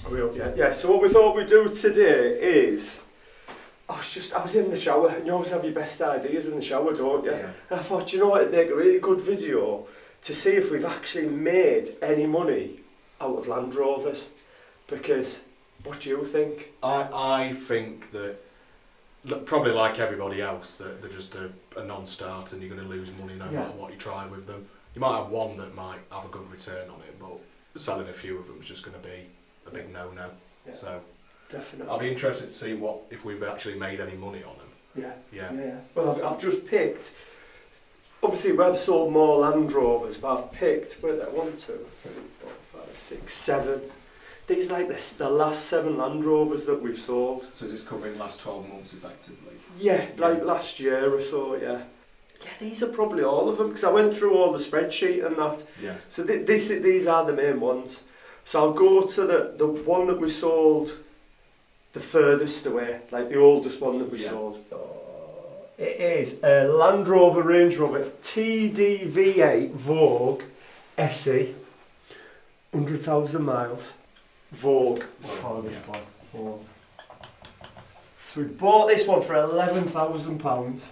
Are we up yet? Yeah, so what we thought we'd do today is, I was in the shower, and you always have your best ideas in the shower, don't you? Yeah. And I thought, you know what, it'd make a really good video to see if we've actually made any money out of Land Rovers. Because, what do you think? I think that, probably like everybody else, that they're just a non-starter and you're going to lose money no matter what you try with them. You might have one that might have a good return on it, but selling a few of them is just going to be a big no-no. Yeah. So Definitely. I'll be interested to see if we've actually made any money on them. Yeah. Well, I've just picked, obviously we've sold more Land Rovers, but I've picked, where did I want to? 3, 4, 5, 6, 7. These are like the last 7 Land Rovers that we've sold. So just covering the last 12 months effectively? Yeah, like last year or so, yeah. Yeah, these are probably all of them, because I went through all the spreadsheet and that. Yeah. So these are the main ones. So I'll go to the one that we sold the furthest away, like the oldest one that we sold. It is a Land Rover Range Rover TDV8 Vogue SE, 100,000 miles. Vogue. Vogue. So we bought this one for £11,000.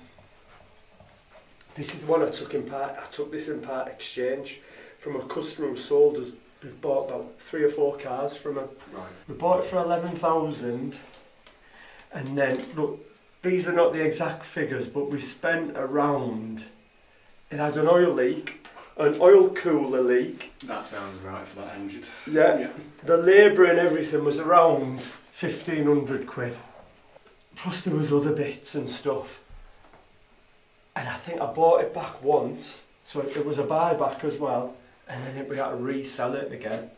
This is the one I took in part. I took this in part exchange from a customer who sold us. We've bought about 3 or 4 cars from him. Right. We bought it for 11,000, and then look, these are not the exact figures, but we spent around. It had an oil leak, an oil cooler leak. That sounds right for that engine. Yeah. The labour and everything was around 1,500 quid. Plus there was other bits and stuff. And I think I bought it back once, so it was a buyback as well, and then we had to resell it again.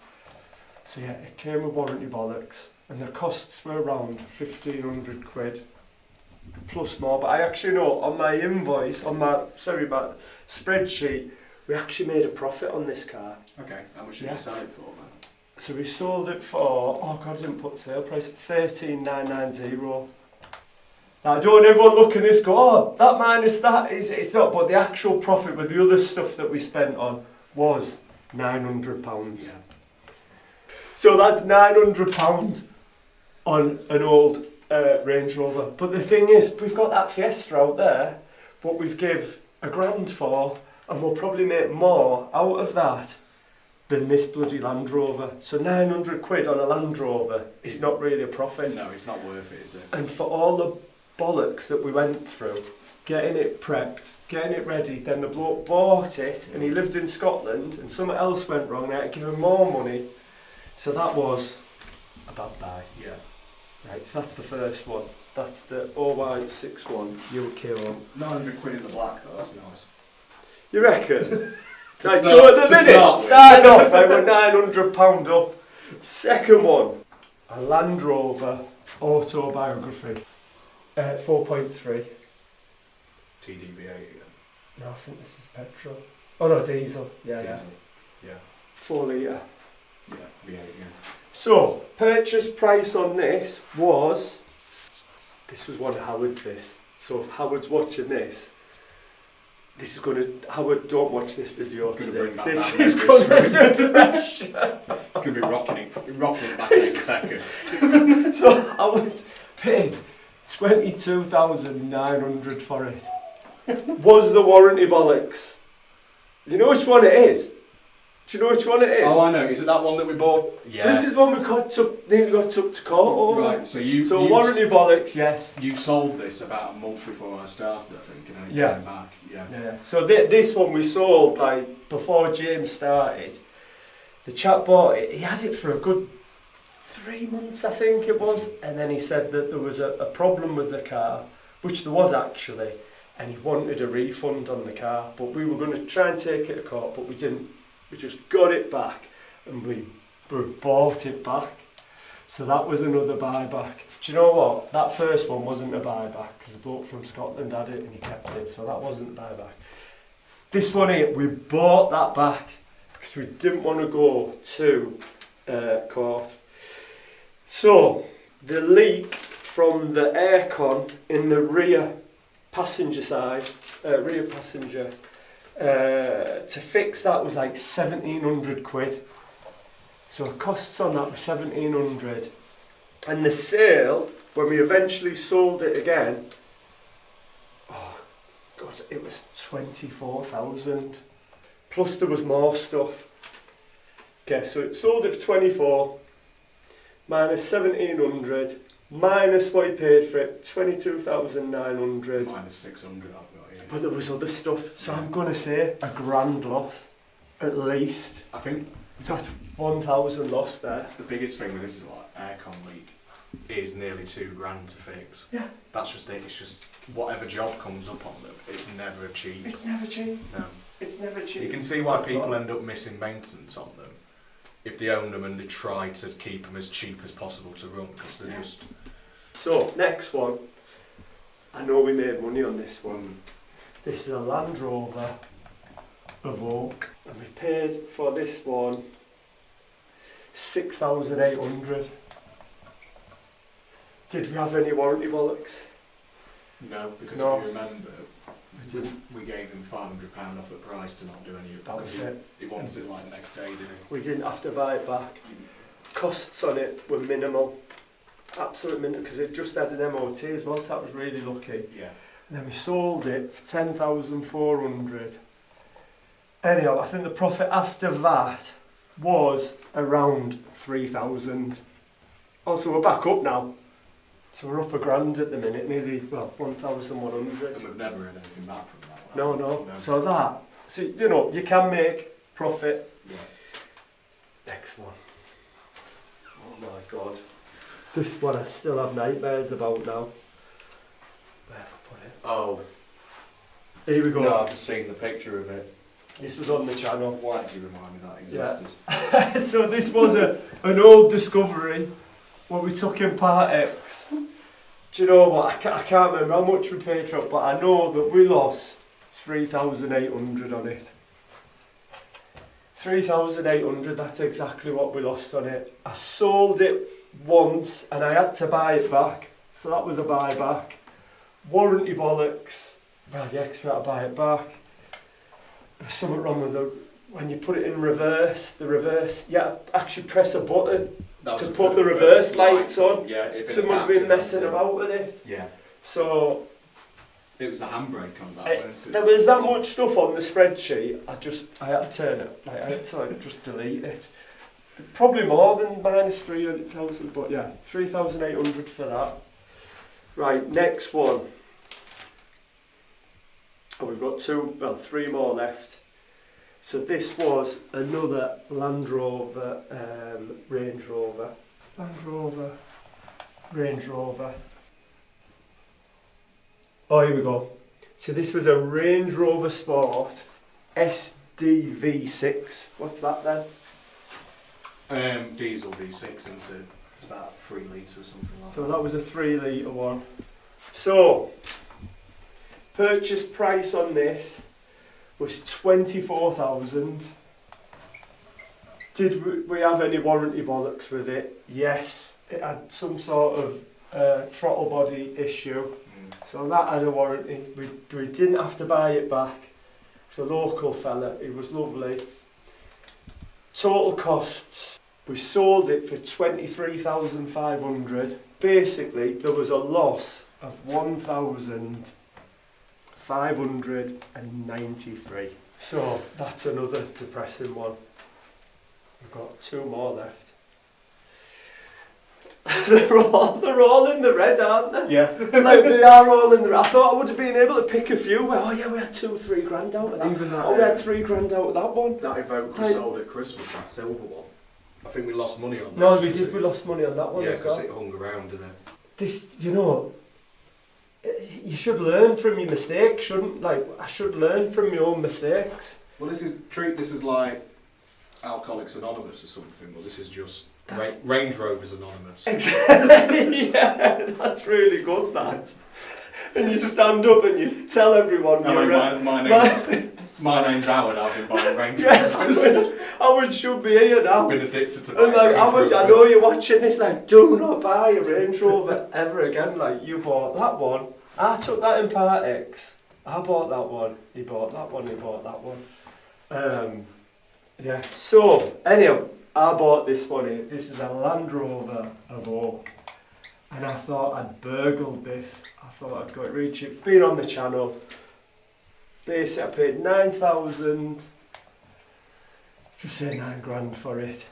So yeah, it came with warranty bollocks, and the costs were around 1,500 quid, plus more. But I actually know on my invoice, my spreadsheet, we actually made a profit on this car. Okay, how much did you sell it for then? So we sold it for, oh God, I didn't put the sale price, 13,990. Now, I don't want everyone looking at this go, oh, that minus that, it's not, but the actual profit with the other stuff that we spent on was £900. Yeah. So that's £900 on an old Range Rover. But the thing is, we've got that Fiesta out there, but we've give £1,000 for, and we'll probably make more out of that than this bloody Land Rover. So 900 quid on a Land Rover is not really a profit. No, it's not worth it, is it? And for all the bollocks that we went through, getting it prepped, getting it ready, then the bloke bought it and he lived in Scotland and something else went wrong and I had to give him more money. So that was a bad buy. Yeah. Right, so that's the first one. That's the OY61 UK1. 900 quid in the black though, that's nice. You reckon? Right, so at the minute, starting off, I were £900 up. Second one, a Land Rover Autobiography, 4.3. TDV8 again. No, I think this is petrol. Oh no, diesel. Yeah. 4 litre. Yeah, V8 again. So, purchase price on this was one of Howard's this. So if Howard's watching this is going to, Howard, don't watch this video today. This is going to do pressure. It's going to be rocking it back in a second. So Howard paid 22,900 for it. Was the warranty bollocks? You know which one it is? Do you know which one it is? Oh, I know. Is it that one that we bought? Yeah. This is one we nearly got took to court over. Right, so you warranty bollocks, yes. You sold this about a month before I started, I think, and then it came back. Yeah. So this one we sold like before James started. The chap bought it. He had it for a good 3 months, I think it was, and then he said that there was a problem with the car, which there was actually, and he wanted a refund on the car. But we were going to try and take it to court, but we didn't. We just got it back and we bought it back. So that was another buyback. Do you know what? That first one wasn't a buyback because the bloke from Scotland had it and he kept it. So that wasn't a buyback. This one here, we bought that back because we didn't want to go to court. So the leak from the aircon in the rear passenger side, to fix that was like 1,700 quid. So costs on that were 1,700. And the sale, when we eventually sold it again, oh God, it was 24,000. Plus there was more stuff. Okay, so it sold it for 24, minus 1,700, minus what he paid for it, 22,900. Minus 600 I've got here. But there was other stuff, so I'm going to say a grand loss, at least. I think So that's 1,000 lost there. the biggest thing with this is like aircon leak is nearly £2,000 to fix. Yeah. That's just it. It's just whatever job comes up on them, it's never cheap. It's never cheap. No. It's never cheap. You can see why That's people right. end up missing maintenance on them if they own them and they try to keep them as cheap as possible to run, because they're just... So, next one. I know we made money on this one. This is a Land Rover Vogue. And we paid for this one 6,800. Did we have any warranty bollocks? No, because No. if you remember, We didn't. we gave him £500 off the price to not do any of it. That was because it. He wants it like the next day, didn't he? We didn't have to buy it back. Costs on it were minimal. Absolute minimal, because it just had an MOT as well, so that was really lucky. Yeah. And then we sold it for 10,400. Anyhow, I think the profit after that was around 3,000. Also, we're back up now. So we're up £1,000 at the minute, nearly, well, 1,100. And we've never heard anything back from that. No. So that, so you know, you can make profit. Yeah. Next one. Oh my God. This one I still have nightmares about now. Where have I put it? Oh. Here we go. No, I've just seen the picture of it. This was on the channel. Why did you remind me that existed? Yeah. So this was an old Discovery, what we took in Part X. Do you know what? I can't remember how much we paid for it, but I know that we lost 3,800 on it. 3,800, that's exactly what we lost on it. I sold it once and I had to buy it back, so that was a buyback. Warranty bollocks, well, you expect to buy it back. There's something wrong with when you put it in reverse, the reverse, you actually press a button to put the reverse lights on. Yeah, it'd been Someone adapted been messing onto- about with it. Yeah. So It was the handbrake on that, wasn't it? there was that much stuff on the spreadsheet, I had to turn it, I had to just delete it. Probably more than minus 300,000, but yeah, 3,800 for that. Right, next one. Oh, we've got three more left. So this was another Land Rover, Range Rover. Land Rover, Range Rover. Oh, here we go. So this was a Range Rover Sport SDV6. What's that then? Diesel V6 into it's about 3 litres or something like So that. that was a 3 litre one. So, purchase price on this was 24,000. Did we have any warranty bollocks with it? Yes. It had some sort of throttle body issue. So that had a warranty. We didn't have to buy it back. It was a local fella. He was lovely. Total costs. We sold it for 23,500. Basically, there was a loss of 1,593. So that's another depressing one. We've got 2 more left. they're all in the red, aren't they? Yeah. Like they are all in the red. I thought I would have been able to pick a few. Well, oh yeah, we had 2 or 3 grand out of that. Even that. Oh, we had 3 grand out of that one. That Evoque we Right. sold at Christmas, that silver one. I think we lost money on that. No, we didn't did. We lost money on that one Yeah, as because well. it hung around, didn't it? This, you know, you should learn from your mistakes, shouldn't? Like, I should learn from my own mistakes. Well, treat this as like Alcoholics Anonymous or something, but this is just That's- Range Rovers Anonymous. Exactly. Yeah, that's really good. That. And you stand up and you tell everyone. Hello, you're, my name's Howard. I've been buying Range yeah, Rovers. Howard should be here now. I've been addicted to And buying like, Range Rovers. I know you're watching this. Like, do not buy a Range Rover ever again. Like, you bought that one. I took that in Part X. I bought that one. He bought that one. He bought that one. Yeah. So anyhow, I bought this one here. This is a Land Rover Vogue. And I thought I'd burgled this. I thought I'd got it really cheap. It's been on the channel. Basically, I paid 9,000. Just say 9 grand for it.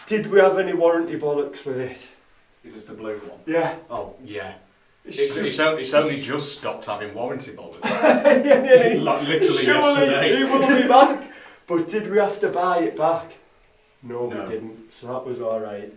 Did we have any warranty bollocks with it? Is this the blue one? Yeah. Oh, yeah. It's only just stopped having warranty bollocks. Like literally surely yesterday. It will be back. But did we have to buy it back? No, No. we didn't. So that was alright.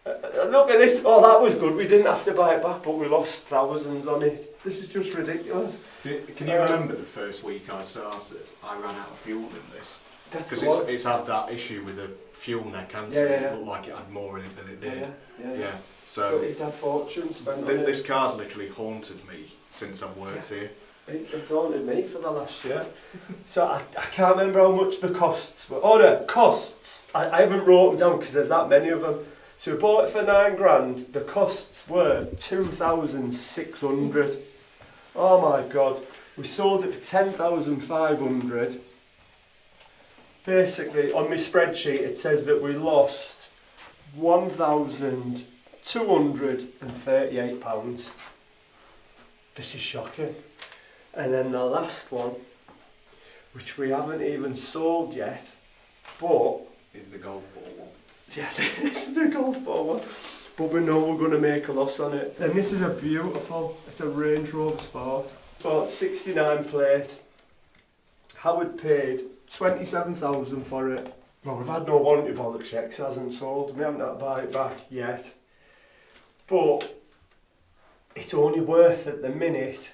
Look at this. Oh, that was good. We didn't have to buy it back, but we lost thousands on it. This is just ridiculous. Can you remember the first week I started? I ran out of fuel in this. That's Because it's had that issue with the fuel neck, hasn't it? Yeah. It looked like it had more in it than it did. Yeah. So it's had fortune spent on it. this car's literally haunted me since I've worked here. It's haunted me for the last year. So I can't remember how much the costs were. Oh no, costs. I haven't wrote them down because there's that many of them. So we bought it for 9 grand. The costs were 2,600. Oh my god. We sold it for 10,500. Basically, on my spreadsheet, it says that we lost £1,238. This is shocking. And then the last one, which we haven't even sold yet, but Is the golf ball one. yeah, this is the golf ball one. But we know we're going to make a loss on it. And this is a beautiful, it's a Range Rover Sport. Bought 69 plate. Howard paid 27,000 for it. Well, we've had no warranty bollocks yet 'cause it hasn't sold. We haven't had to buy it back yet. But it's only worth at the minute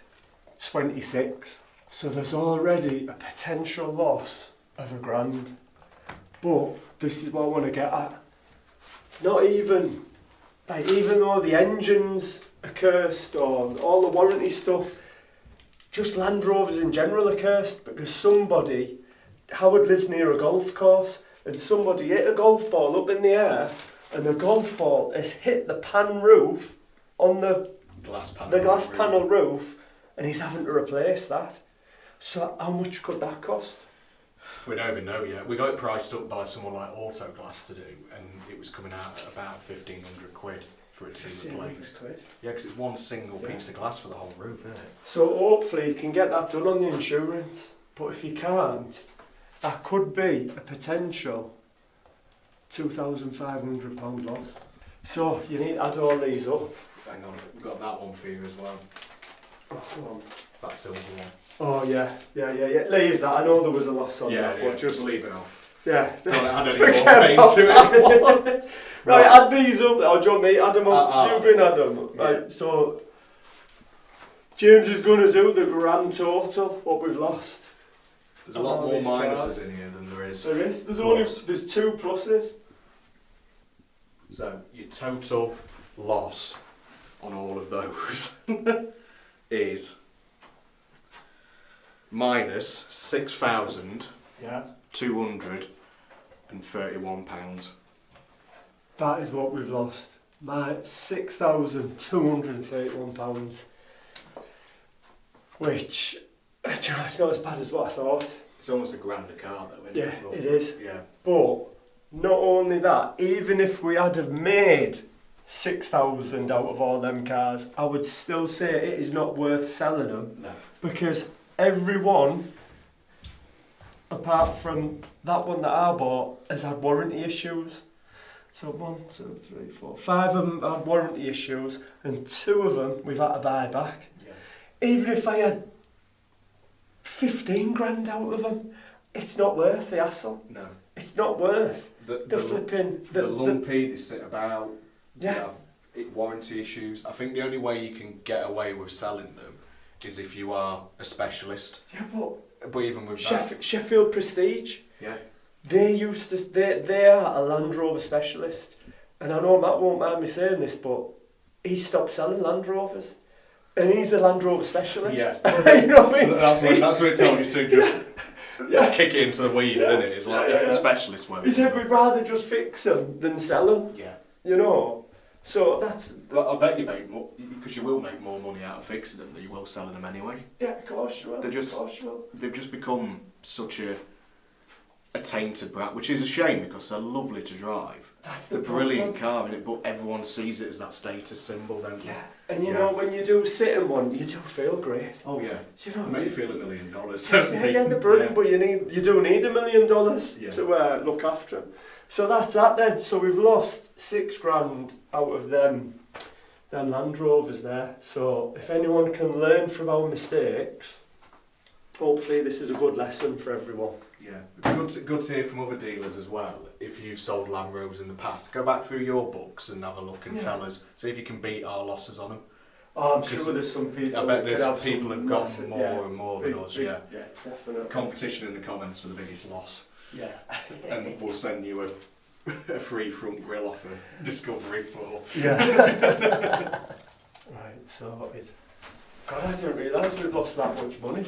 26. So there's already a potential loss of £1 grand. But this is what I want to get at. Not even, like, even though the engines are cursed or all the warranty stuff, just Land Rovers in general are cursed because Howard lives near a golf course and somebody hit a golf ball up in the air and the golf ball has hit the pan roof on the glass panel roof and he's having to replace that. So how much could that cost? We don't even know yet. We got it priced up by someone like Autoglass to do, and it was coming out at about 1,500 quid for it to be replaced. Yeah, because it's one single piece of glass for the whole roof, isn't it? So hopefully you can get that done on the insurance. But if you can't, that could be a potential £2,500 loss. So you need to add all these up. Hang on, we've got that one for you as well. Oh, come on. That silver one. Oh yeah. Leave that. I know there was a loss on that, but just leave it off. Yeah. Don't add any more pain to it. Right, add these up. Oh, do you want me? Add them up. You bring add them up. Yeah. Right, so James is going to do the grand total, what we've lost. There's a lot more minuses in here than there is. There is. There's 2 pluses. So your total loss on all of those is minus £6,231. That is what we've lost. £6,231. Which, it's not as bad as what I thought. It's almost £1 grand a car though, isn't it? Yeah, it is. Yeah. But not only that, even if we had have made 6,000 out of all them cars, I would still say it is not worth selling them. No. Because every one, apart from that one that I bought, has had warranty issues. So 1, 2, 3, 4, 5 of them had warranty issues, and 2 of them we've had to buy back. Yeah. Even if I had 15 grand out of them, it's not worth the hassle. No. It's not worth The flipping... The lumpy, they sit about, Yeah. they have warranty issues. I think the only way you can get away with selling them is if you are a specialist. Yeah, but even with Sheffield Prestige, yeah. they are a Land Rover specialist. And I know Matt won't mind me saying this, but he stopped selling Land Rovers. And he's a Land Rover specialist. Yeah. You know what I mean? So that's what it tells you to just kick it into the weeds, isn't it? It's like if the specialist won't. He said we'd rather just fix them than sell them. Yeah. You know? So that's... Well, I bet you make more, because you will make more money out of fixing them than you will selling them anyway. Yeah, of course you will. They've just become such a a tainted brand, which is a shame because they're lovely to drive. That's the brilliant car in it, but everyone sees it as that status symbol, don't they? Yeah. And you know, when you do sit in one, you do feel great. Oh yeah. You know, They make you feel $1 million, don't yeah, they? yeah, they're brilliant, but you do need $1 million to look after them. So that's that then. So we've lost £6,000 out of them Land Rovers there. So if anyone can learn from our mistakes, hopefully this is a good lesson for everyone. Yeah, good to hear from other dealers as well. If you've sold Land Rovers in the past, go back through your books and have a look and tell us. See if you can beat our losses on them. Oh, I'm sure there's some people. I bet there's people who've got more and more than us. Yeah, definitely. Competition in the comments for the biggest loss. Yeah. And we'll send you a free front grille off a Discovery for. Yeah. Right. So it's. God, I didn't realise we'd lost that much money.